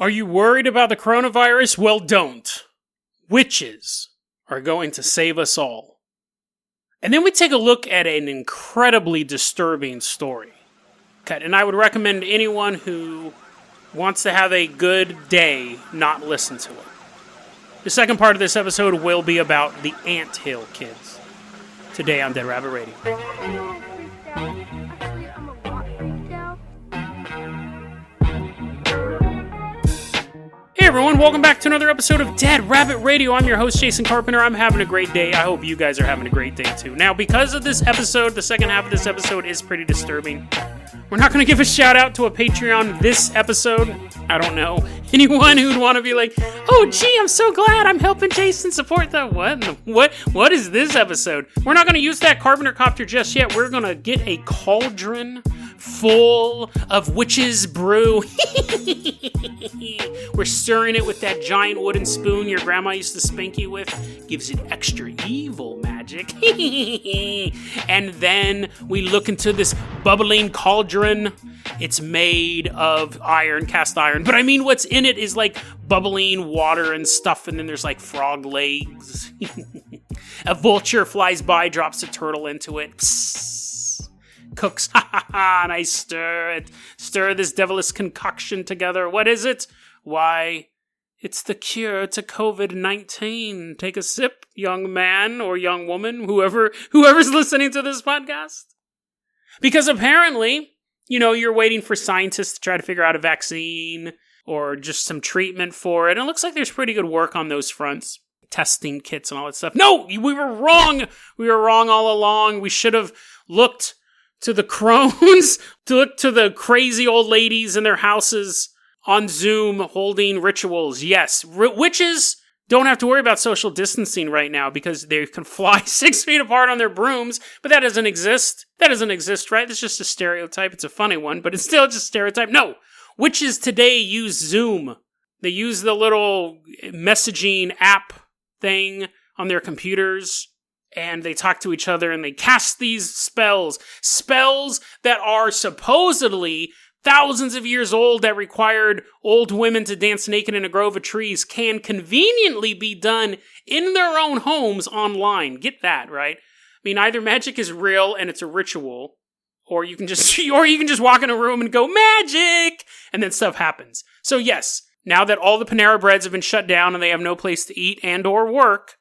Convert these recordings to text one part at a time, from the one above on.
Are you worried about the coronavirus? Well, don't. Witches are going to save us all. And then we take a look at an incredibly disturbing story. Okay, and I would recommend anyone who wants to have a good day not listen to it. The second part of this episode will be about the Anthill Kids. Today on Dead Rabbit Radio. Hey everyone, welcome back to another episode of Dead Rabbit Radio. I'm your host, Jason Carpenter. I'm having a great day. I hope you guys are having a great day too. Now, because of this episode, the second half of this episode is pretty disturbing. We're not going to give a shout out to a Patreon this episode. I don't know anyone who'd want to be like, oh gee, I'm so glad I'm helping Jason support the what is this episode? We're not going to use that Carpenter Copter just yet. We're going to get a cauldron full of witch's brew. We're stirring it with that giant wooden spoon your grandma used to spank you with. Gives it extra evil magic. And then we look into this bubbling cauldron. It's made of iron, cast iron. But I mean, what's in it is like bubbling water and stuff. And then there's like frog legs. A vulture flies by, drops a turtle into it. Psst. Cooks, and I stir this devilish concoction together. What is it? Why, it's the cure to COVID-19. Take a sip, young man or young woman, whoever's listening to this podcast. Because apparently, you're waiting for scientists to try to figure out a vaccine or just some treatment for it. And it looks like there's pretty good work on those fronts. Testing kits and all that stuff. No, we were wrong. We were wrong all along. We should have looked to the crones, to look to the crazy old ladies in their houses on Zoom holding rituals. Yes, witches don't have to worry about social distancing right now because they can fly 6 feet apart on their brooms, but that doesn't exist. That doesn't exist, right? It's just a stereotype. It's a funny one, but it's still just a stereotype. No, witches today use Zoom. They use the little messaging app thing on their computers. And they talk to each other and they cast these spells that are supposedly thousands of years old that required old women to dance naked in a grove of trees can conveniently be done in their own homes online. Get that, right? I mean, either magic is real and it's a ritual, or you can just walk in a room and go magic, and then stuff happens. So yes, now that all the Panera Breads have been shut down and they have no place to eat and or work,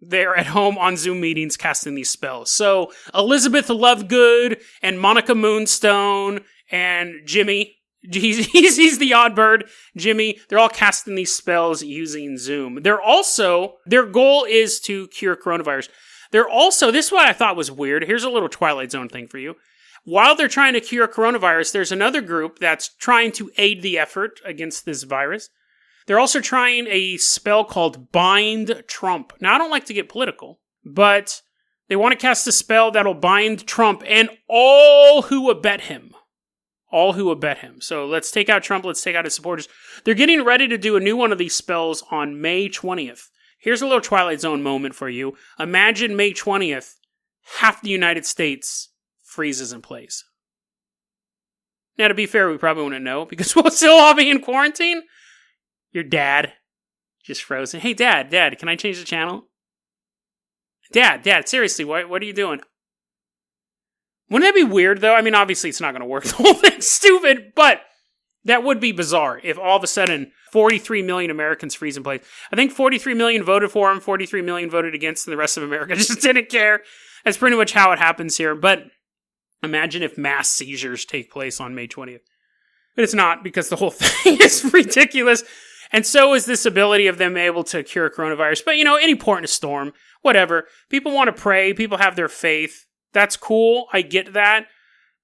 they're at home on Zoom meetings casting these spells. So Elizabeth Lovegood and Monica Moonstone and Jimmy, he's the odd bird, Jimmy, they're all casting these spells using Zoom. Their goal is to cure coronavirus. This is what I thought was weird. Here's a little Twilight Zone thing for you. While they're trying to cure coronavirus, there's another group that's trying to aid the effort against this virus. They're also trying a spell called BindTrump. Now, I don't like to get political, but they want to cast a spell that'll bind Trump and all who abet him. All who abet him. So let's take out Trump. Let's take out his supporters. They're getting ready to do a new one of these spells on May 20th. Here's a little Twilight Zone moment for you. Imagine May 20th, half the United States freezes in place. Now, to be fair, we probably wouldn't know because we'll still all be in quarantine. Your dad just frozen. Hey, Dad, can I change the channel? Dad, seriously, what are you doing? Wouldn't that be weird, though? I mean, obviously, it's not going to work. The whole thing's stupid, but that would be bizarre if all of a sudden 43 million Americans freeze in place. I think 43 million voted for him, 43 million voted against, and the rest of America just didn't care. That's pretty much how it happens here, but imagine if mass seizures take place on May 20th. But it's not, because the whole thing is ridiculous. And so is this ability of them able to cure coronavirus. But, any port in a storm, whatever. People want to pray. People have their faith. That's cool. I get that.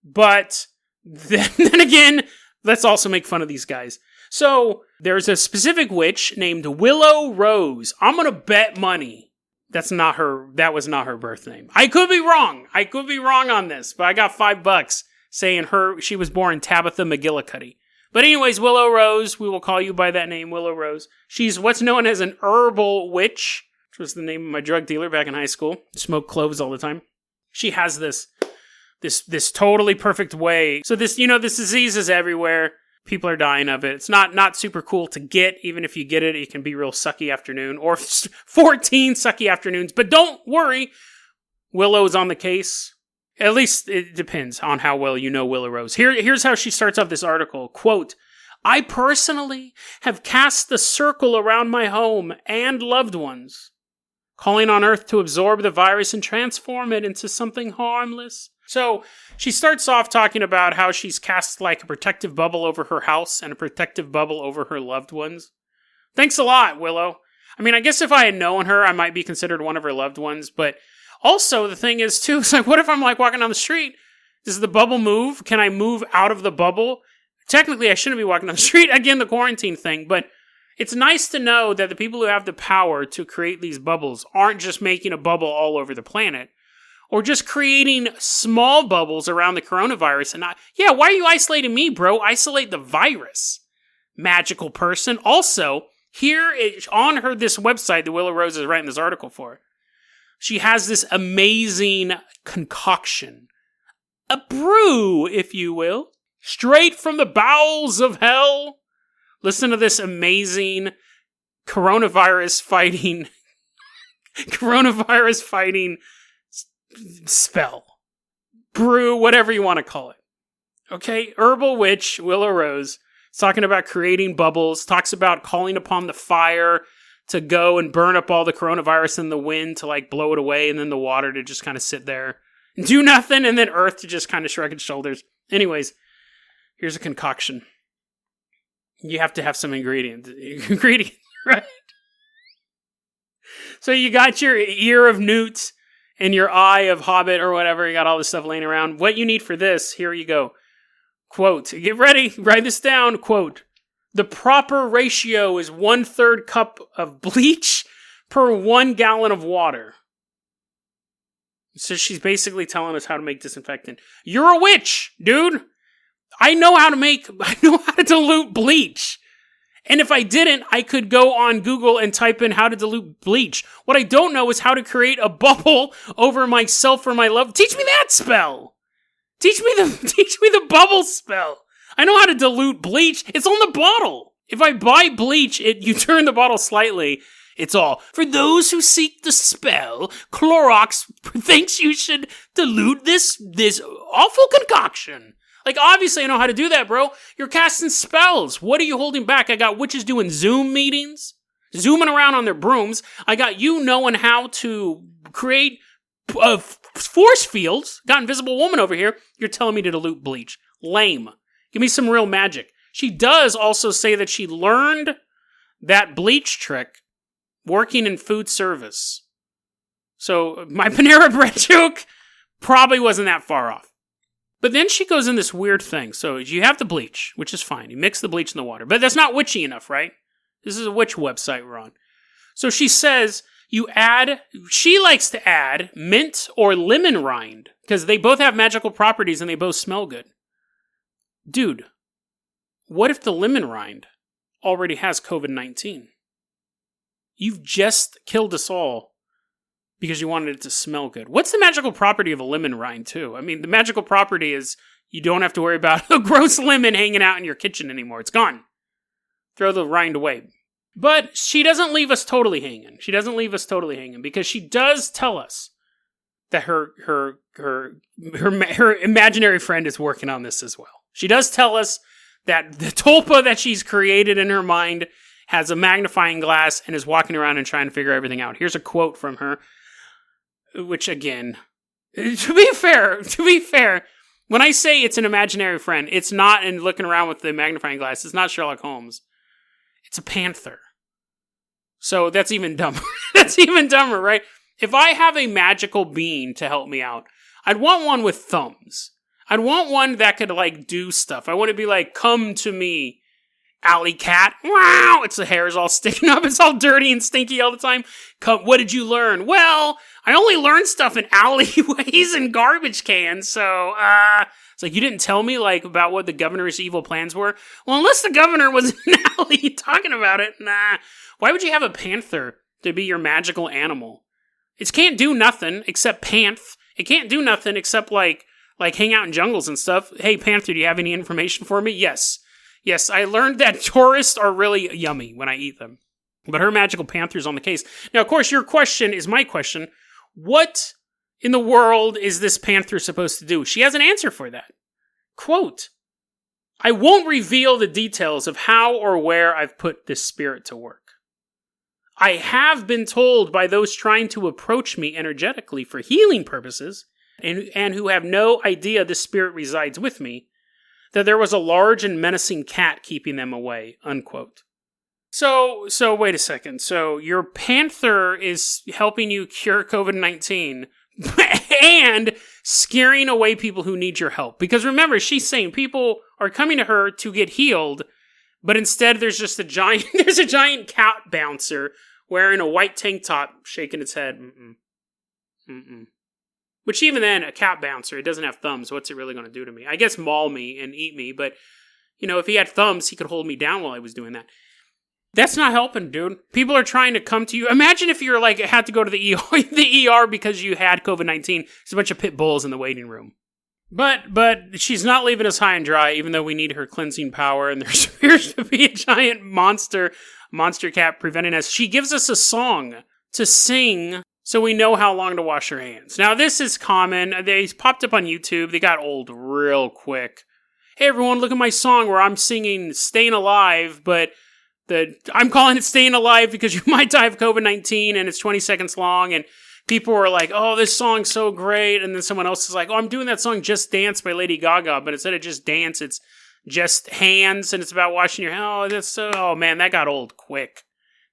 But then again, let's also make fun of these guys. So there's a specific witch named Willow Rose. I'm going to bet money that was not her birth name. I could be wrong. On this, but I got $5 saying she was born Tabitha McGillicuddy. But anyways, Willow Rose, we will call you by that name, Willow Rose. She's what's known as an herbal witch, which was the name of my drug dealer back in high school. Smoked cloves all the time. She has this totally perfect way. So this disease is everywhere. People are dying of it. It's not super cool to get. Even if you get it, it can be real sucky afternoon. Or 14 sucky afternoons. But don't worry. Willow's on the case. At least it depends on how well you know Willow Rose. Here's how she starts off this article. Quote, I personally have cast the circle around my home and loved ones, calling on Earth to absorb the virus and transform it into something harmless. So she starts off talking about how she's cast like a protective bubble over her house and a protective bubble over her loved ones. Thanks a lot, Willow. I mean, I guess if I had known her, I might be considered one of her loved ones, but also, the thing is, too, it's like, what if I'm, like, walking down the street? Does the bubble move? Can I move out of the bubble? Technically, I shouldn't be walking down the street. Again, the quarantine thing. But it's nice to know that the people who have the power to create these bubbles aren't just making a bubble all over the planet. Or just creating small bubbles around the coronavirus. And yeah, why are you isolating me, bro? Isolate the virus, magical person. Also, here on this website that Willow Rose is writing this article for, she has this amazing concoction. A brew, if you will. Straight from the bowels of hell. Listen to this amazing coronavirus fighting spell. Brew, whatever you want to call it. Okay? Herbal witch, Willow Rose, is talking about creating bubbles, talks about calling upon the fire to go and burn up all the coronavirus in the wind to like blow it away, and then the water to just kind of sit there and do nothing, and then Earth to just kind of shrug its shoulders. Anyways, here's a concoction. You have to have some ingredients, right? So you got your ear of newt and your eye of hobbit or whatever. You got all this stuff laying around. What you need for this, here you go. Quote, get ready, write this down, quote, the proper ratio is 1/3 cup of bleach per 1 gallon of water. So she's basically telling us how to make disinfectant. You're a witch, dude. I know how to dilute bleach. And if I didn't, I could go on Google and type in how to dilute bleach. What I don't know is how to create a bubble over myself or my love. Teach me that spell. Teach me the bubble spell. I know how to dilute bleach. It's on the bottle. If I buy bleach, you turn the bottle slightly. It's all, for those who seek the spell, Clorox thinks you should dilute this awful concoction. Like, obviously I know how to do that, bro. You're casting spells. What are you holding back? I got witches doing Zoom meetings, zooming around on their brooms. I got you knowing how to create force fields. Got Invisible Woman over here. You're telling me to dilute bleach. Lame. Give me some real magic. She does also say that she learned that bleach trick working in food service. So my Panera Bread joke probably wasn't that far off. But then she goes in this weird thing. So you have the bleach, which is fine. You mix the bleach in the water. But that's not witchy enough, right? This is a witch website we're on. So she says she likes to add mint or lemon rind, because they both have magical properties and they both smell good. Dude, what if the lemon rind already has COVID-19? You've just killed us all because you wanted it to smell good. What's the magical property of a lemon rind, too? I mean, the magical property is you don't have to worry about a gross lemon hanging out in your kitchen anymore. It's gone. Throw the rind away. But she doesn't leave us totally hanging. Because she does tell us that her imaginary friend is working on this as well. She does tell us that the tulpa that she's created in her mind has a magnifying glass and is walking around and trying to figure everything out. Here's a quote from her, which again, to be fair, when I say it's an imaginary friend, it's not in looking around with the magnifying glass. It's not Sherlock Holmes. It's a panther. So that's even dumber. Right? If I have a magical being to help me out, I'd want one with thumbs. I'd want one that could, like, do stuff. I want to be like, come to me, alley cat. Wow! The hair is all sticking up. It's all dirty and stinky all the time. What did you learn? Well, I only learned stuff in alleyways and garbage cans, so, it's like, you didn't tell me, like, about what the governor's evil plans were? Well, unless the governor was in an alley talking about it, nah. Why would you have a panther to be your magical animal? It can't do nothing except panth. It can't do nothing except, like hang out in jungles and stuff. Hey, panther, do you have any information for me? Yes. Yes, I learned that tourists are really yummy when I eat them. But her magical panther's on the case. Now, of course, your question is my question. What in the world is this panther supposed to do? She has an answer for that. Quote, I won't reveal the details of how or where I've put this spirit to work. I have been told by those trying to approach me energetically for healing purposes, and who have no idea this spirit resides with me, that there was a large and menacing cat keeping them away, unquote. So wait a second. So your panther is helping you cure COVID-19 and scaring away people who need your help. Because remember, she's saying people are coming to her to get healed, but instead there's just a giant cat bouncer wearing a white tank top, shaking its head. Which even then, a cat bouncer, it doesn't have thumbs. What's it really going to do to me? I guess maul me and eat me, but, if he had thumbs, he could hold me down while I was doing that. That's not helping, dude. People are trying to come to you. Imagine if you're had to go to the ER because you had COVID-19. There's a bunch of pit bulls in the waiting room. But she's not leaving us high and dry, even though we need her cleansing power, and there appears to be a giant monster cat preventing us. She gives us a song to sing so we know how long to wash our hands. Now, this is common. They popped up on YouTube. They got old real quick. Hey, everyone, look at my song where I'm singing Staying Alive, but I'm calling it Staying Alive because you might die of COVID-19, and it's 20 seconds long, and people were like, oh, this song's so great, and then someone else is like, oh, I'm doing that song Just Dance by Lady Gaga, but instead of Just Dance, it's Just Hands, and it's about washing your hands. Oh, man, that got old quick.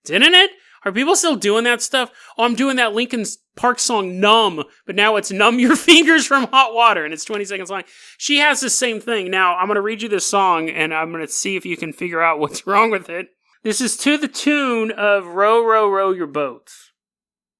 Didn't it? Are people still doing that stuff? Oh, I'm doing that Linkin Park song Numb, but now it's Numb Your Fingers from Hot Water, and it's 20 seconds long. She has the same thing. Now, I'm going to read you this song, and I'm going to see if you can figure out what's wrong with it. This is to the tune of Row, Row, Row Your Boat.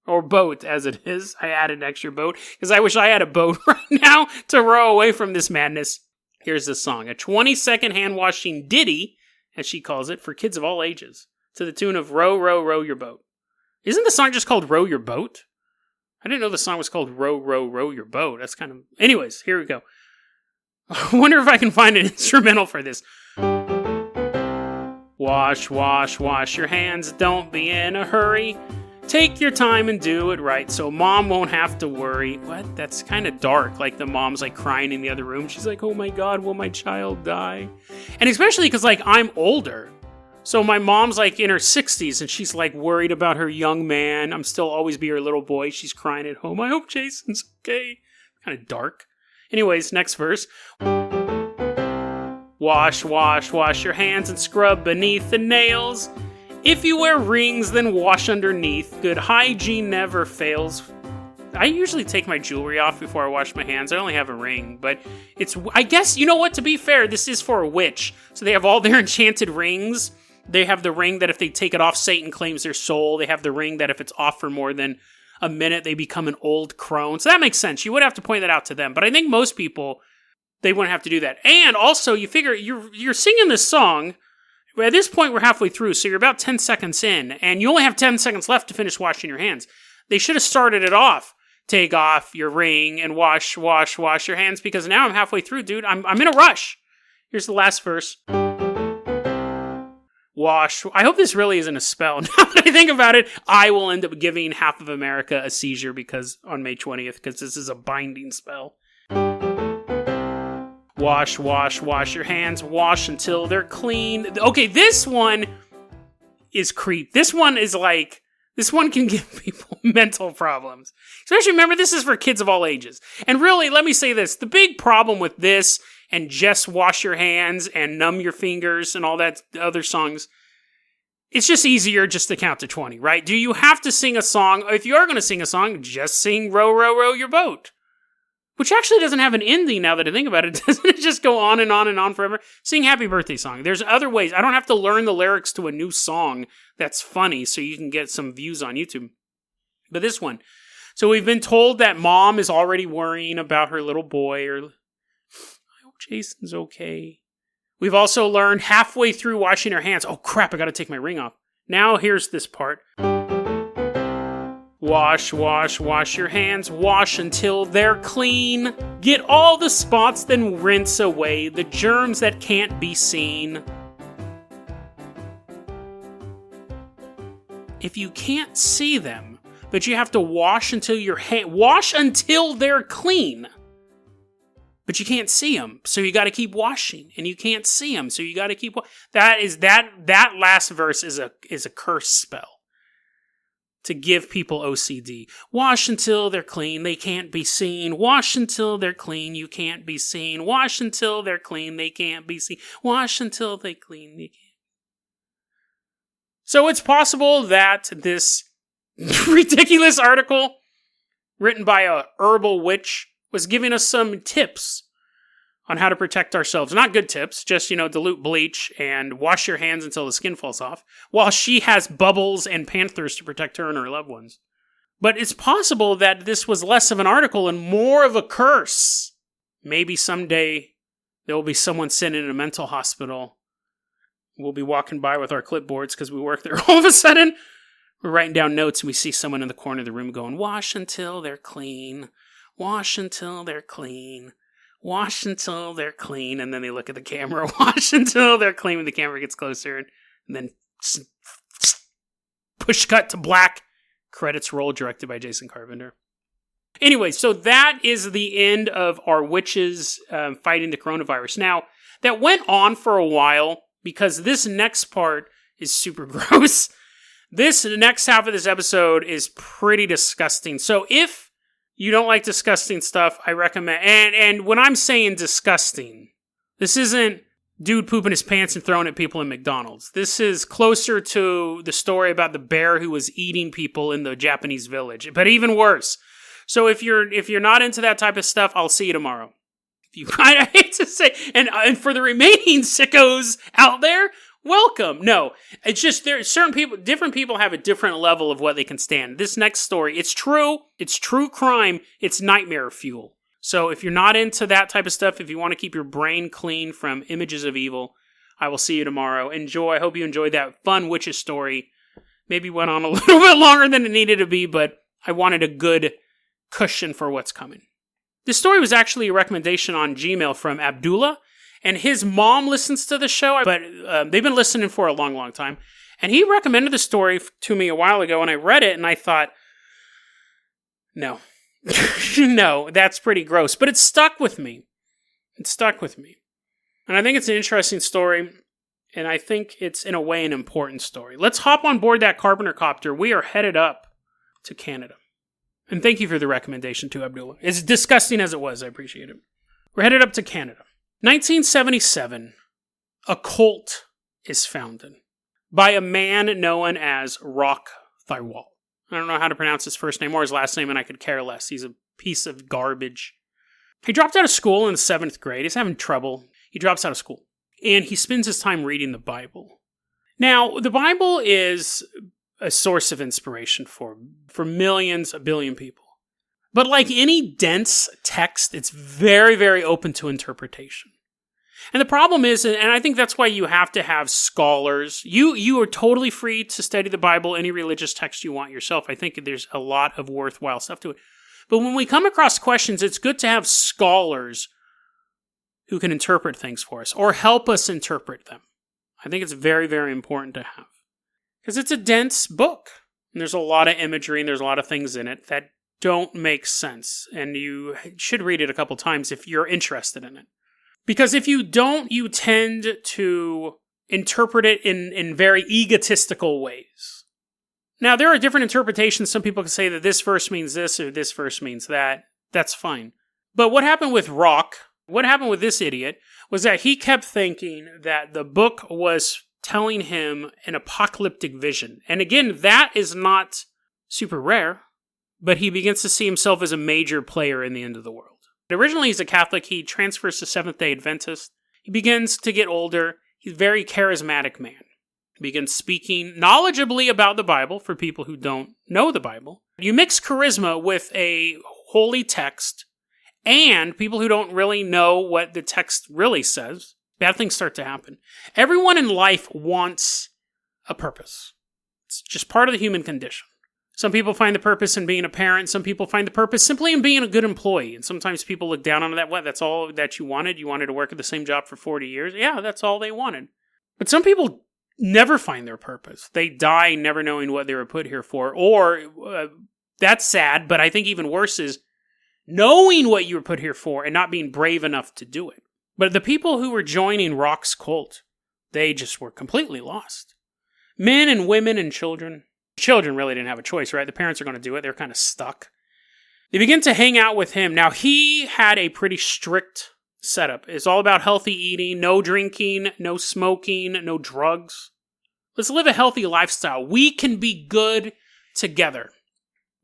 Or boat, as it is. I added an extra boat, because I wish I had a boat right now to row away from this madness. Here's the song. A 20-second hand-washing ditty, as she calls it, for kids of all ages. To the tune of Row, Row, Row Your Boat. Isn't the song just called Row Your Boat? I didn't know the song was called Row, Row, Row Your Boat. That's kind of... Anyways, here we go. I wonder if I can find an instrumental for this. Wash, wash, wash your hands. Don't be in a hurry. Take your time and do it right so mom won't have to worry. What? That's kind of dark. Like the mom's crying in the other room. She's like, oh my God, will my child die? And especially because I'm older. So my mom's in her 60s and she's worried about her young man. I'm still always be her little boy. She's crying at home. I hope Jason's okay. Kind of dark. Anyways, next verse. Wash, wash, wash your hands and scrub beneath the nails. If you wear rings, then wash underneath. Good hygiene never fails. I usually take my jewelry off before I wash my hands. I only have a ring, but I guess, you know what, to be fair, this is for a witch. So they have all their enchanted rings. They have the ring that if they take it off, Satan claims their soul. They have the ring that if it's off for more than a minute, they become an old crone. So that makes sense. You would have to point that out to them. But I think most people, they wouldn't have to do that. And also, you figure, you're singing this song. At this point, we're halfway through, so you're about 10 seconds in, and you only have 10 seconds left to finish washing your hands. They should have started it off. Take off your ring and wash, wash, wash your hands, because now I'm halfway through, dude. I'm in a rush. Here's the last verse. Wash. I hope this really isn't a spell. Now that I think about it, I will end up giving half of America a seizure on May 20th, because this is a binding spell. Wash, wash, wash your hands. Wash until they're clean. Okay, this one is creep. This one is this one can give people mental problems. Especially, remember, this is for kids of all ages. And really, let me say this. The big problem with this and just wash your hands and numb your fingers and all that other songs, it's just easier just to count to 20, right? Do you have to sing a song? If you are going to sing a song, just sing Row, Row, Row Your Boat. Which actually doesn't have an ending now that I think about it. Doesn't it just go on and on and on forever? Sing Happy Birthday Song. There's other ways. I don't have to learn the lyrics to a new song that's funny so you can get some views on YouTube. But this one. So we've been told that mom is already worrying about her little boy. I hope Jason's okay. We've also learned halfway through washing our hands. Oh crap, I gotta take my ring off. Now here's this part. Wash, wash, wash your hands. Wash until they're clean. Get all the spots, then rinse away the germs that can't be seen. if you can't see them, but you have to wash until wash until they're clean. But you can't see them, so you got to keep washing, and you can't see them, so you got to keep. That last verse is a curse spell to give people OCD. Wash until they're clean, they can't be seen. Wash until they're clean, you can't be seen. Wash until they're clean, they can't be seen. Wash until they clean, they can't. So it's possible that this ridiculous article written by a herbal witch was giving us some tips on how to protect ourselves. Not good tips, just, dilute bleach and wash your hands until the skin falls off, while she has bubbles and panthers to protect her and her loved ones. But it's possible that this was less of an article and more of a curse. Maybe someday there will be someone sitting in a mental hospital. We'll be walking by with our clipboards because we work there. All of a sudden, we're writing down notes and we see someone in the corner of the room going, wash until they're clean. Wash until they're clean. Wash until they're clean. And then they look at the camera. Wash until they're clean when the camera gets closer. And then push cut to black. Credits roll, directed by Jason Carpenter. Anyway, so that is the end of our witches fighting the coronavirus. Now, that went on for a while because this next part is super gross. This next half of this episode is pretty disgusting. So if you don't like disgusting stuff, I recommend... And when I'm saying disgusting, this isn't dude pooping his pants and throwing at people in McDonald's. This is closer to the story about the bear who was eating people in the Japanese village, but even worse. So if you're not into that type of stuff, I'll see you tomorrow. I hate to say, and for the remaining sickos out there, welcome. No, it's just there. Different people have a different level of what they can stand. This next story, it's true crime, it's nightmare fuel. So if you're not into that type of stuff, if you want to keep your brain clean from images of evil, I will see you tomorrow. Enjoy. I hope you enjoyed that fun witches story. Maybe went on a little bit longer than it needed to be, but I wanted a good cushion for what's coming. This story was actually a recommendation on Gmail from Abdullah, and his mom listens to the show, but they've been listening for a long, long time. And he recommended the story to me a while ago, and I read it, and I thought, no. No, that's pretty gross. But it stuck with me. And I think it's an interesting story, and I think it's, in a way, an important story. Let's hop on board that Carpenter copter. We are headed up to Canada. And thank you for the recommendation too, Abdullah. As disgusting as it was, I appreciate it. We're headed up to Canada. 1977, a cult is founded by a man known as Roch Thériault. I don't know how to pronounce his first name or his last name, and I could care less. He's a piece of garbage. He dropped out of school in the 7th grade. He's having trouble. He drops out of school. And he spends his time reading the Bible. Now, the Bible is a source of inspiration for millions, a billion people. But like any dense text, it's very, very open to interpretation. And the problem is, and I think that's why you have to have scholars. You are totally free to study the Bible, any religious text you want yourself. I think there's a lot of worthwhile stuff to it. But when we come across questions, it's good to have scholars who can interpret things for us or help us interpret them. I think it's very, very important to have. Because it's a dense book. And there's a lot of imagery and there's a lot of things in it that don't make sense. And you should read it a couple times if you're interested in it. Because if you don't, you tend to interpret it in very egotistical ways. Now, there are different interpretations. Some people can say that this verse means this or this verse means that. That's fine. But what happened with Roch, what happened with this idiot, was that he kept thinking that the book was telling him an apocalyptic vision. And again, that is not super rare, but he begins to see himself as a major player in the end of the world. Originally, he's a Catholic. He transfers to Seventh-day Adventist. He begins to get older. He's a very charismatic man. He begins speaking knowledgeably about the Bible for people who don't know the Bible. You mix charisma with a holy text and people who don't really know what the text really says, bad things start to happen. Everyone in life wants a purpose. It's just part of the human condition. Some people find the purpose in being a parent. Some people find the purpose simply in being a good employee. And sometimes people look down on that. What? That's all that you wanted? You wanted to work at the same job for 40 years? Yeah, that's all they wanted. But some people never find their purpose. They die never knowing what they were put here for. Or, that's sad, but I think even worse is knowing what you were put here for and not being brave enough to do it. But the people who were joining Roch's cult, they just were completely lost. Men and women and children. Children really didn't have a choice, right? The parents are going to do it. They're kind of stuck. They begin to hang out with him. Now, he had a pretty strict setup. It's all about healthy eating, no drinking, no smoking, no drugs. Let's live a healthy lifestyle. We can be good together.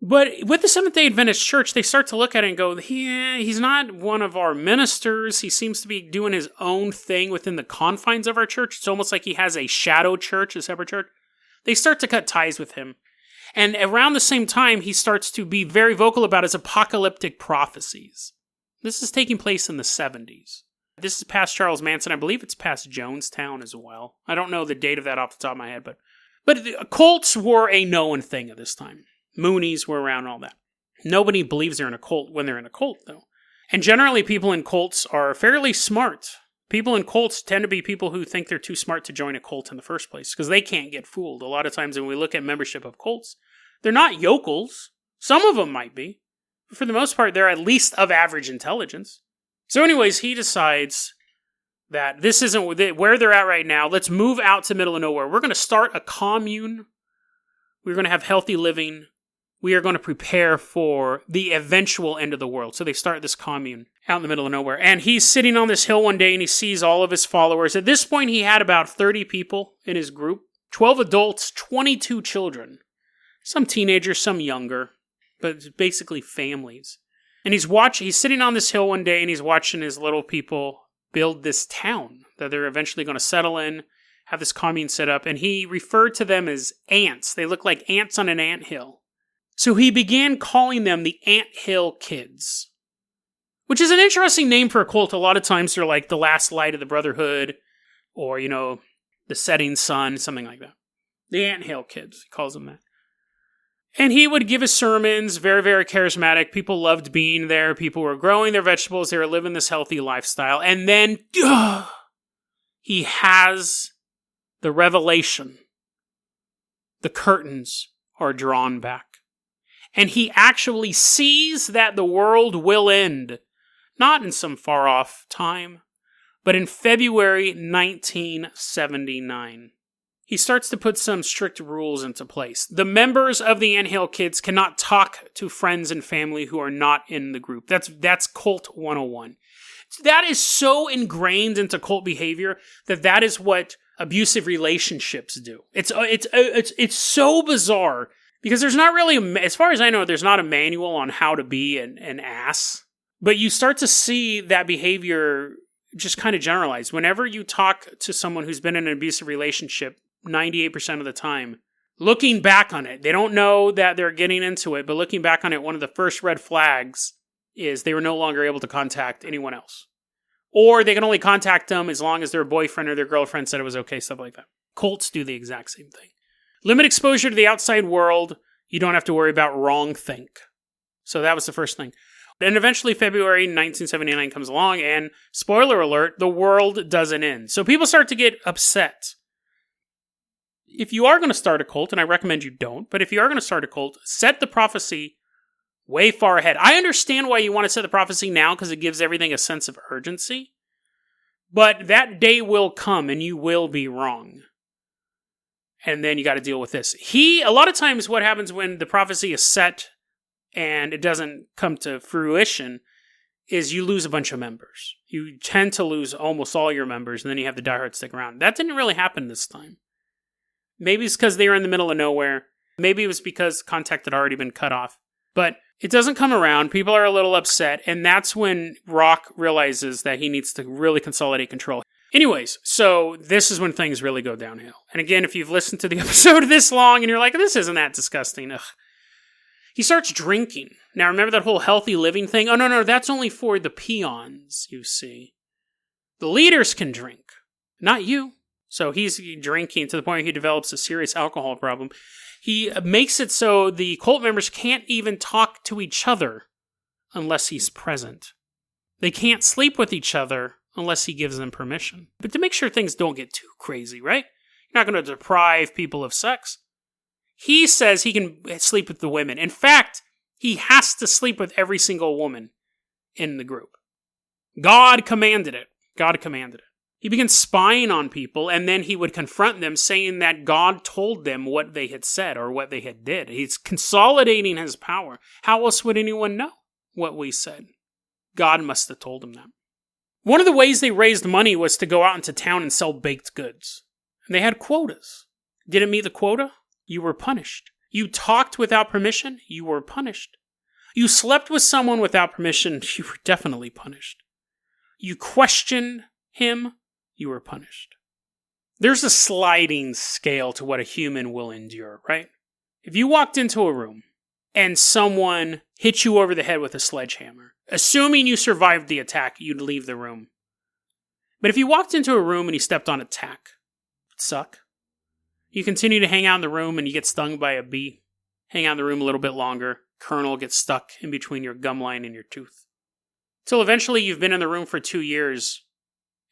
But with the Seventh-day Adventist Church, they start to look at it and go, he's not one of our ministers. He seems to be doing his own thing within the confines of our church. It's almost like he has a shadow church, a separate church. They start to cut ties with him. And around the same time, he starts to be very vocal about his apocalyptic prophecies. This is taking place in the 70s. This is past Charles Manson. I believe it's past Jonestown as well. I don't know the date of that off the top of my head, but cults were a known thing at this time. Moonies were around, all that. Nobody believes they're in a cult when they're in a cult, though. And generally, people in cults are fairly smart. People in cults tend to be people who think they're too smart to join a cult in the first place, because they can't get fooled. A lot of times when we look at membership of cults, they're not yokels. Some of them might be. But for the most part, they're at least of average intelligence. So anyways, he decides that this isn't where they're at right now. Let's move out to the middle of nowhere. We're going to start a commune. We're going to have healthy living. We are going to prepare for the eventual end of the world. So they start this commune out in the middle of nowhere. And he's sitting on this hill one day and he sees all of his followers. At this point, he had about 30 people in his group. 12 adults, 22 children. Some teenagers, some younger. But it's basically families. And he's sitting on this hill one day and he's watching his little people build this town that they're eventually going to settle in, have this commune set up. And he referred to them as ants. They look like ants on an anthill. So he began calling them the Anthill Kids, which is an interesting name for a cult. A lot of times they're like the last light of the Brotherhood or, the setting sun, something like that. The Anthill Kids, he calls them that. And he would give his sermons, very, very charismatic. People loved being there. People were growing their vegetables. They were living this healthy lifestyle. And then he has the revelation. The curtains are drawn back. And he actually sees that the world will end, not in some far-off time, but in February 1979. He starts to put some strict rules into place. The members of the Anthill Kids cannot talk to friends and family who are not in the group. That's cult 101. That is so ingrained into cult behavior that is what abusive relationships do. It's so bizarre. Because there's not really, as far as I know, there's not a manual on how to be an ass. But you start to see that behavior just kind of generalized. Whenever you talk to someone who's been in an abusive relationship, 98% of the time, looking back on it, they don't know that they're getting into it, but looking back on it, one of the first red flags is they were no longer able to contact anyone else. Or they can only contact them as long as their boyfriend or their girlfriend said it was okay, stuff like that. Cults do the exact same thing. Limit exposure to the outside world. You don't have to worry about wrongthink. So that was the first thing. And eventually February 1979 comes along and, spoiler alert, the world doesn't end. So people start to get upset. If you are going to start a cult, and I recommend you don't, but if you are going to start a cult, set the prophecy way far ahead. I understand why you want to set the prophecy now because it gives everything a sense of urgency. But that day will come and you will be wrong. And then you got to deal with this. A lot of times what happens when the prophecy is set and it doesn't come to fruition is you lose a bunch of members. You tend to lose almost all your members, and then you have the diehards stick around. That didn't really happen this time. Maybe it's because they were in the middle of nowhere. Maybe it was because contact had already been cut off. But it doesn't come around. People are a little upset, and that's when Roch realizes that he needs to really consolidate control. Anyways, so this is when things really go downhill. And again, if you've listened to the episode this long and you're like, this isn't that disgusting. Ugh. He starts drinking. Now, remember that whole healthy living thing? Oh, no, that's only for the peons, you see. The leaders can drink, not you. So he's drinking to the point he develops a serious alcohol problem. He makes it so the cult members can't even talk to each other unless he's present. They can't sleep with each other unless he gives them permission. But to make sure things don't get too crazy, right? You're not going to deprive people of sex. He says he can sleep with the women. In fact, he has to sleep with every single woman in the group. God commanded it. God commanded it. He began spying on people, and then he would confront them, saying that God told them what they had said or what they had did. He's consolidating his power. How else would anyone know what we said? God must have told him that. One of the ways they raised money was to go out into town and sell baked goods. And they had quotas. Didn't meet the quota? You were punished. You talked without permission? You were punished. You slept with someone without permission? You were definitely punished. You questioned him? You were punished. There's a sliding scale to what a human will endure, right? If you walked into a room and someone hit you over the head with a sledgehammer, assuming you survived the attack, you'd leave the room. But if you walked into a room and you stepped on a tack, it'd suck. You continue to hang out in the room and you get stung by a bee. Hang out in the room a little bit longer. Kernel gets stuck in between your gum line and your tooth. Till eventually you've been in the room for 2 years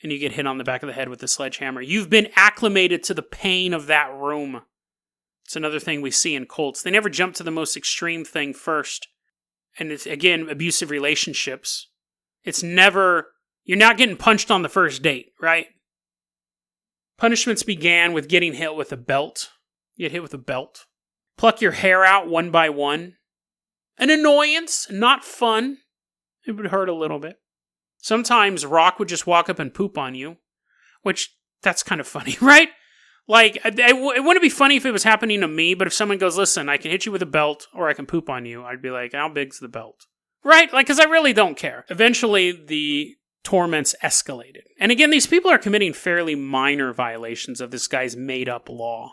and you get hit on the back of the head with a sledgehammer. You've been acclimated to the pain of that room. It's another thing we see in cults. They never jump to the most extreme thing first. And it's, again, abusive relationships. It's never, you're not getting punched on the first date, right? Punishments began with getting hit with a belt. You get hit with a belt. Pluck your hair out one by one. An annoyance, not fun. It would hurt a little bit. Sometimes Roch would just walk up and poop on you, which, that's kind of funny, right? Like, it wouldn't be funny if it was happening to me, but if someone goes, listen, I can hit you with a belt, or I can poop on you, I'd be like, how big's the belt? Right? Like, because I really don't care. Eventually, the torments escalated. And again, these people are committing fairly minor violations of this guy's made-up law.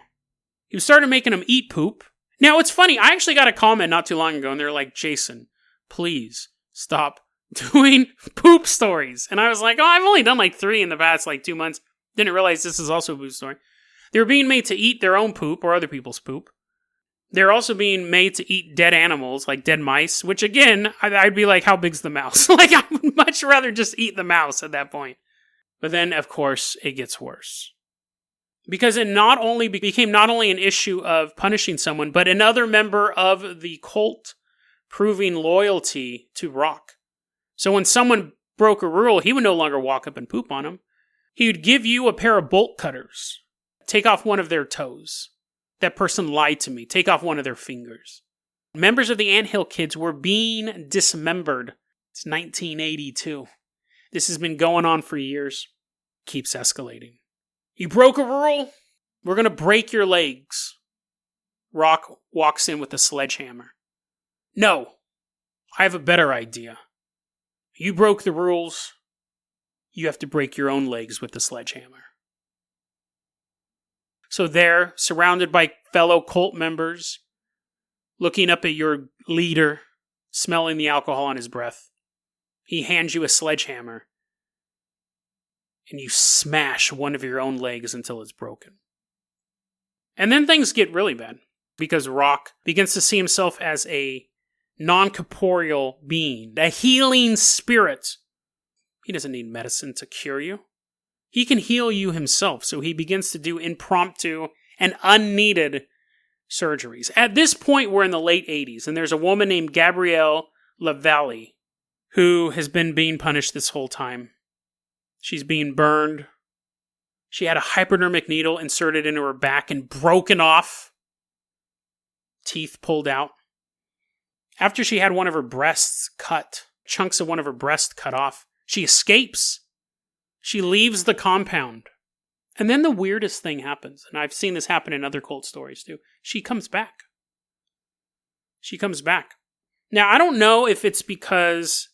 He started making them eat poop. Now, it's funny, I actually got a comment not too long ago, and they're like, Jason, please stop doing poop stories. And I was like, oh, I've only done like 3 in the past 2 months. Didn't realize this is also a poop story. They were being made to eat their own poop or other people's poop. They're also being made to eat dead animals, like dead mice, which again, I'd be like, how big's the mouse? Like, I would much rather just eat the mouse at that point. But then, of course, it gets worse. Because it not only became not only an issue of punishing someone, but another member of the cult proving loyalty to Roch. So when someone broke a rule, he would no longer walk up and poop on him. He would give you a pair of bolt cutters. Take off one of their toes. That person lied to me. Take off one of their fingers. Members of the Anthill Kids were being dismembered. It's 1982. This has been going on for years. Keeps escalating. You broke a rule? We're going to break your legs. Roch walks in with a sledgehammer. No. I have a better idea. You broke the rules. You have to break your own legs with the sledgehammer. So there, surrounded by fellow cult members, looking up at your leader, smelling the alcohol on his breath, he hands you a sledgehammer, and you smash one of your own legs until it's broken. And then things get really bad, because Roch begins to see himself as a non-corporeal being, a healing spirit. He doesn't need medicine to cure you. He can heal you himself, so he begins to do impromptu and unneeded surgeries. At this point, we're in the late 80s, and there's a woman named Gabrielle Lavallee who has been being punished this whole time. She's being burned. She had a hypodermic needle inserted into her back and broken off. Teeth pulled out. After she had one of her breasts cut, chunks of one of her breasts cut off, she escapes. She leaves the compound. And then the weirdest thing happens, and I've seen this happen in other cult stories too. She comes back. She comes back. Now, I don't know if it's because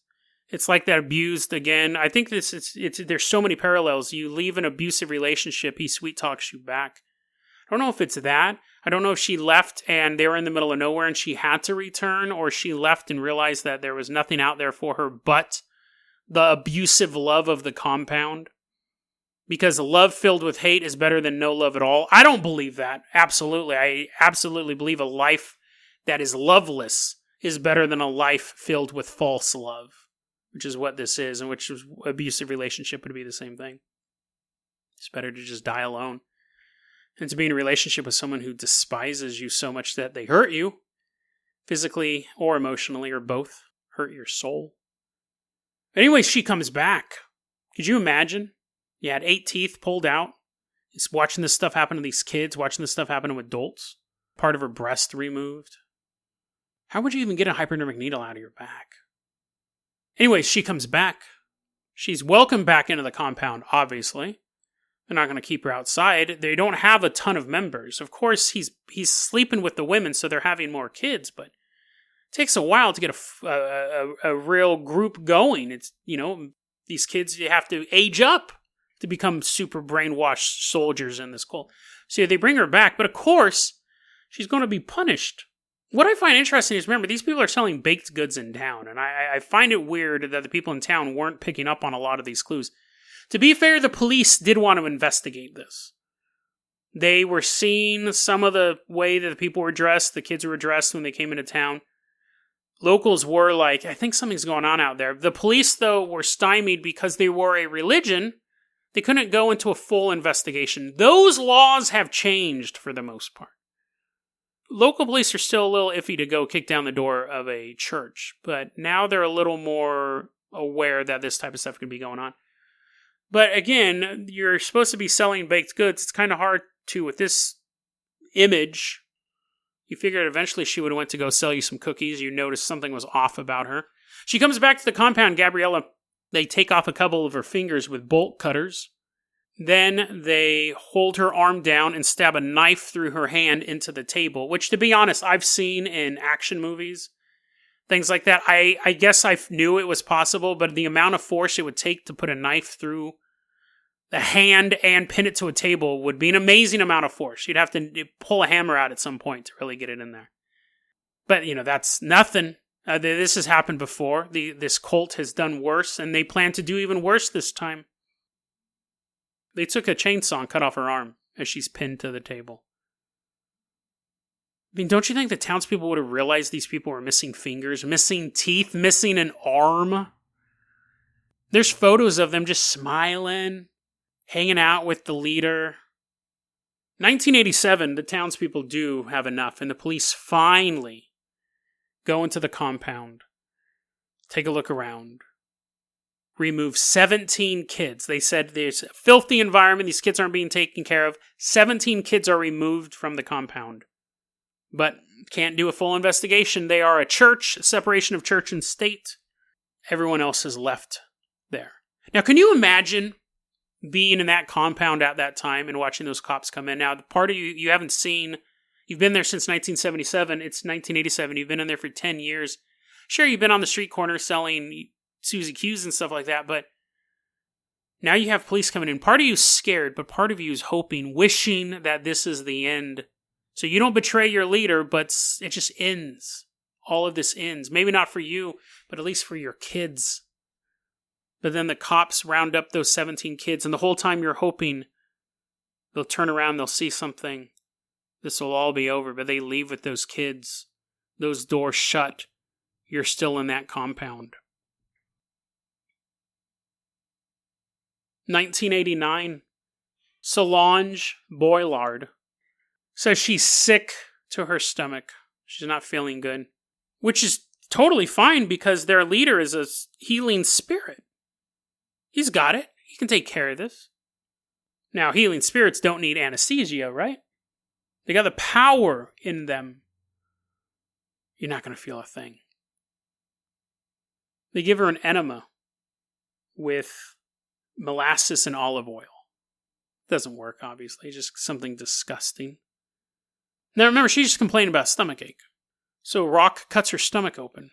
it's like that abused again. I think there's so many parallels. You leave an abusive relationship, he sweet talks you back. I don't know if it's that. I don't know if she left and they were in the middle of nowhere and she had to return, or she left and realized that there was nothing out there for her but the abusive love of the compound. Because love filled with hate is better than no love at all. I don't believe that. Absolutely. I absolutely believe a life that is loveless is better than a life filled with false love, which is what this is, and which is abusive relationship would be the same thing. It's better to just die alone. And to be in a relationship with someone who despises you so much that they hurt you, physically or emotionally, or both, hurt your soul. Anyways, she comes back. Could you imagine? You had 8 teeth pulled out. It's watching this stuff happen to these kids, watching this stuff happen to adults. Part of her breast removed. How would you even get a hypodermic needle out of your back? Anyways, she comes back. She's welcomed back into the compound, obviously. They're not going to keep her outside. They don't have a ton of members. Of course, he's sleeping with the women, so they're having more kids, but it takes a while to get a real group going. It's, these kids, you have to age up to become super brainwashed soldiers in this cult. So they bring her back, but of course, she's going to be punished. What I find interesting is, remember, these people are selling baked goods in town, and I find it weird that the people in town weren't picking up on a lot of these clues. To be fair, the police did want to investigate this. They were seeing some of the way that the people were dressed, the kids were dressed when they came into town. Locals were like, I think something's going on out there. The police, though, were stymied because they were a religion. They couldn't go into a full investigation. Those laws have changed for the most part. Local police are still a little iffy to go kick down the door of a church, but now they're a little more aware that this type of stuff could be going on. But again, you're supposed to be selling baked goods. It's kind of hard to, with this image. You figured eventually she would have went to go sell you some cookies. You noticed something was off about her. She comes back to the compound, Gabriella. They take off a couple of her fingers with bolt cutters. Then they hold her arm down and stab a knife through her hand into the table, which, to be honest, I've seen in action movies. Things like that. I guess I knew it was possible, but the amount of force it would take to put a knife through the hand and pin it to a table would be an amazing amount of force. You'd have to pull a hammer out at some point to really get it in there. But, that's nothing. This has happened before. This cult has done worse, and they plan to do even worse this time. They took a chainsaw and cut off her arm as she's pinned to the table. I mean, don't you think the townspeople would have realized these people were missing fingers, missing teeth, missing an arm? There's photos of them just smiling, hanging out with the leader. 1987, the townspeople do have enough, and the police finally go into the compound, take a look around, remove 17 kids. They said there's a filthy environment, these kids aren't being taken care of. 17 kids are removed from the compound. But can't do a full investigation. They are a church, a separation of church and state. Everyone else is left there. Now, can you imagine being in that compound at that time and watching those cops come in? Now, the part of you haven't seen, you've been there since 1977. It's 1987. You've been in there for 10 years. Sure, you've been on the street corner selling Suzy Q's and stuff like that, but now you have police coming in. Part of you is scared, but part of you is hoping, wishing that this is the end. So you don't betray your leader, but it just ends. All of this ends. Maybe not for you, but at least for your kids. But then the cops round up those 17 kids, and the whole time you're hoping they'll turn around, they'll see something. This will all be over, but they leave with those kids. Those doors shut. You're still in that compound. 1989, Solange Boilard says she's sick to her stomach. She's not feeling good. Which is totally fine because their leader is a healing spirit. He's got it. He can take care of this. Now, healing spirits don't need anesthesia, right? They got the power in them. You're not going to feel a thing. They give her an enema with molasses and olive oil. Doesn't work, obviously. Just something disgusting. Now remember, she's just complaining about stomachache. So Roch cuts her stomach open.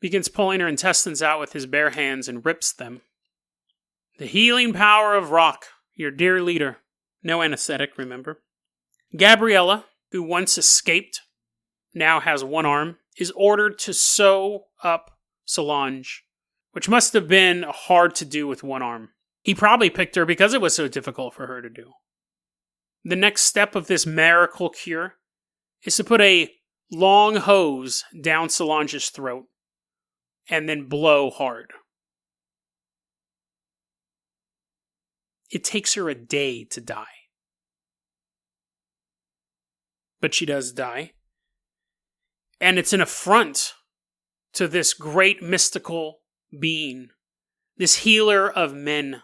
Begins pulling her intestines out with his bare hands and rips them. The healing power of Roch, your dear leader. No anesthetic, remember. Gabriella, who once escaped, now has one arm, is ordered to sew up Solange, which must have been hard to do with one arm. He probably picked her because it was so difficult for her to do. The next step of this miracle cure is to put a long hose down Solange's throat and then blow hard. It takes her a day to die. but she does die. And it's an affront to this great mystical being, this healer of men,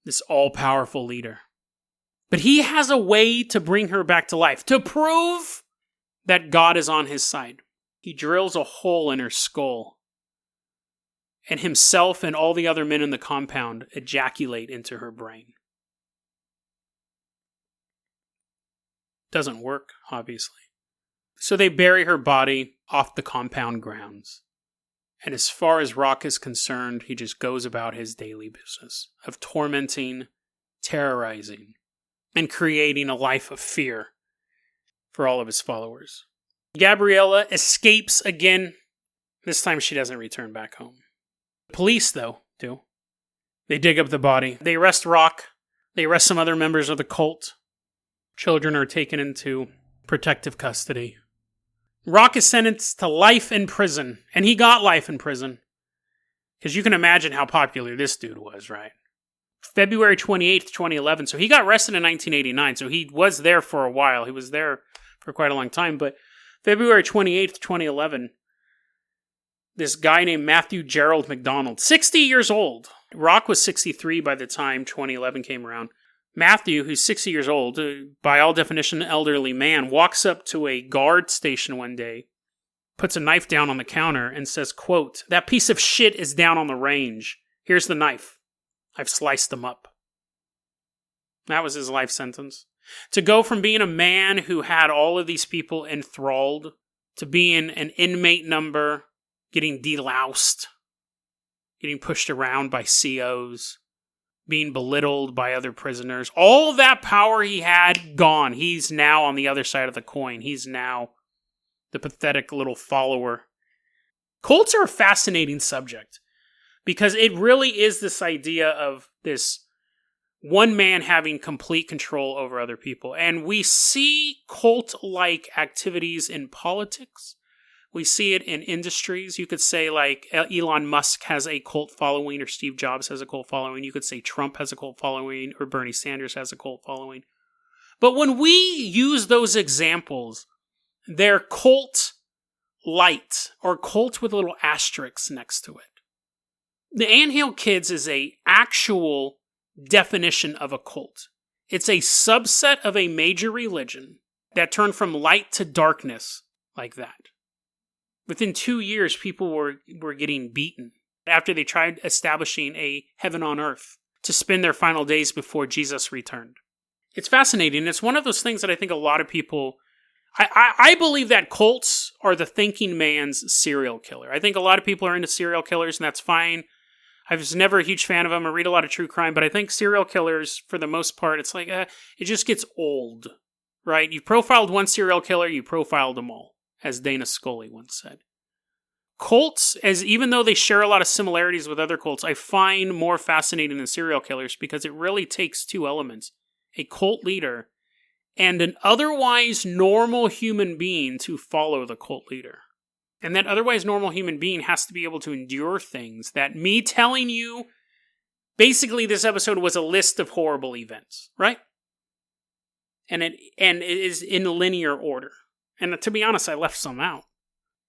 this all-powerful leader. But he has a way to bring her back to life, to prove that God is on his side. He drills a hole in her skull, and himself and all the other men in the compound ejaculate into her brain. Doesn't work, obviously. So they bury her body off the compound grounds. And as far as Roch is concerned, he just goes about his daily business of tormenting, terrorizing, and creating a life of fear for all of his followers. Gabriella escapes again. This time she doesn't return back home. Police, though, do. They dig up the body. They arrest Roch. They arrest some other members of the cult. Children are taken into protective custody. Roch is sentenced to life in prison, and he got life in prison. Because you can imagine how popular this dude was, right? February 28th, 2011. So he got arrested in 1989, so he was there for a while. He was there for quite a long time, but February 28th, 2011, this guy named Matthew Gerald McDonald, 60 years old. Roch was 63 by the time 2011 came around. Matthew, who's 60 years old, by all definition, an elderly man, walks up to a guard station one day, puts a knife down on the counter, and says, quote, "That piece of shit is down on the range. Here's the knife. I've sliced them up." That was his life sentence. To go from being a man who had all of these people enthralled to being an inmate number, getting deloused, getting pushed around by COs, being belittled by other prisoners. All that power he had, gone. He's now on the other side of the coin. He's now the pathetic little follower. Cults are a fascinating subject because it really is this idea of this one man having complete control over other people. And we see cult-like activities in politics. We see it in industries. You could say like Elon Musk has a cult following, or Steve Jobs has a cult following. You could say Trump has a cult following, or Bernie Sanders has a cult following. But when we use those examples, they're cult light, or cult with little asterisks next to it. The Anthill Kids is a actual definition of a cult. It's a subset of a major religion that turned from light to darkness like that. Within 2 years, people were getting beaten after they tried establishing a heaven on earth to spend their final days before Jesus returned. It's fascinating. It's one of those things that I think a lot of people... I believe that cults are the thinking man's serial killer. I think a lot of people are into serial killers, and that's fine. I was never a huge fan of them. I read a lot of true crime, but I think serial killers, for the most part, it's like, it just gets old, right? You profiled one serial killer, you profiled them all, as Dana Scully once said. Cults, even though they share a lot of similarities with other cults, I find more fascinating than serial killers because it really takes two elements: a cult leader and an otherwise normal human being to follow the cult leader. And that otherwise normal human being has to be able to endure things that me telling you, basically this episode was a list of horrible events, right? And it is in linear order. And to be honest, I left some out.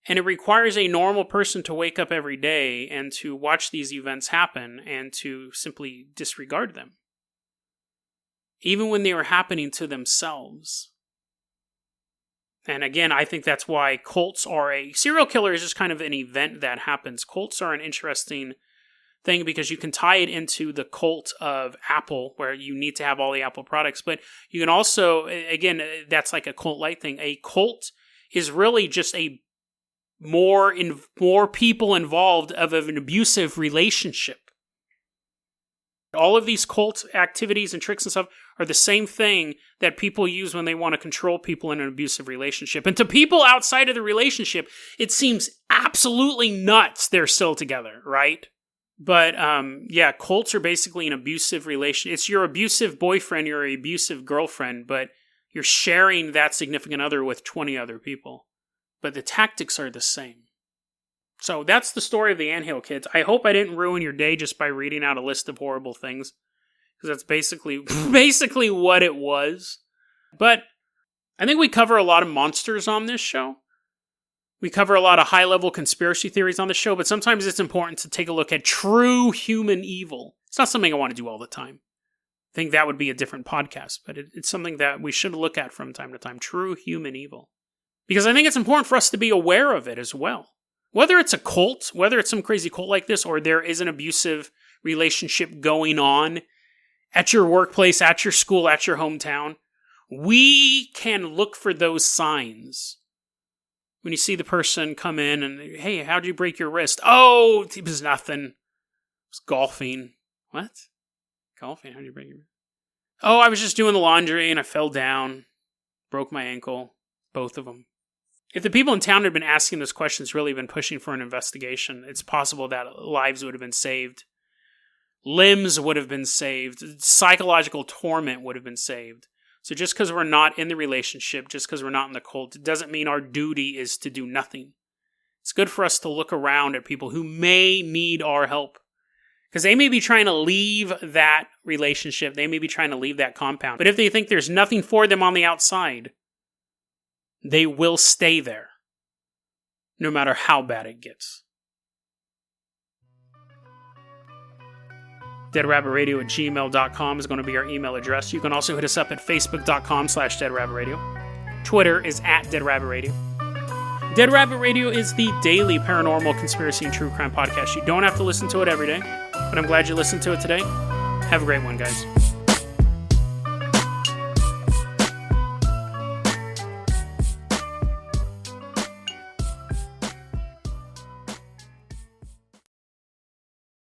And it requires a normal person to wake up every day and to watch these events happen and to simply disregard them, even when they were happening to themselves. And again, I think that's why cults are serial killer is just kind of an event that happens. Cults are an interesting thing because you can tie it into the cult of Apple, where you need to have all the Apple products. But you can also, again, that's like a cult-like thing. A cult is really just more people involved of an abusive relationship. All of these cult activities and tricks and stuff are the same thing that people use when they want to control people in an abusive relationship. And to people outside of the relationship, it seems absolutely nuts they're still together, right? But yeah, cults are basically an abusive relation. It's your abusive boyfriend, your abusive girlfriend, but you're sharing that significant other with 20 other people. But the tactics are the same. So that's the story of the Anthill Kids. I hope I didn't ruin your day just by reading out a list of horrible things, because that's basically what it was. But I think we cover a lot of monsters on this show. We cover a lot of high-level conspiracy theories on the show, but sometimes it's important to take a look at true human evil. It's not something I want to do all the time. I think that would be a different podcast, but it's something that we should look at from time to time. True human evil. Because I think it's important for us to be aware of it as well. Whether it's a cult, whether it's some crazy cult like this, or there is an abusive relationship going on at your workplace, at your school, at your hometown, we can look for those signs. When you see the person come in and, hey, how'd you break your wrist? Oh, it was nothing. It was golfing. What? Golfing? How'd you break your wrist? Oh, I was just doing the laundry and I fell down. Broke my ankle. Both of them. If the people in town had been asking those questions, really been pushing for an investigation, it's possible that lives would have been saved. Limbs would have been saved. Psychological torment would have been saved. So just because we're not in the relationship, just because we're not in the cult, it doesn't mean our duty is to do nothing. It's good for us to look around at people who may need our help. Because they may be trying to leave that relationship. They may be trying to leave that compound. But if they think there's nothing for them on the outside, they will stay there. No matter how bad it gets. deadrabbitradio@gmail.com is going to be our email address. You can also hit us up at facebook.com/deadrabbitradio. Twitter is @deadrabbitradio. Dead Rabbit Radio is the daily paranormal conspiracy and true crime podcast. You don't have to listen to it every day, but I'm glad you listened to it today. Have a great one, guys.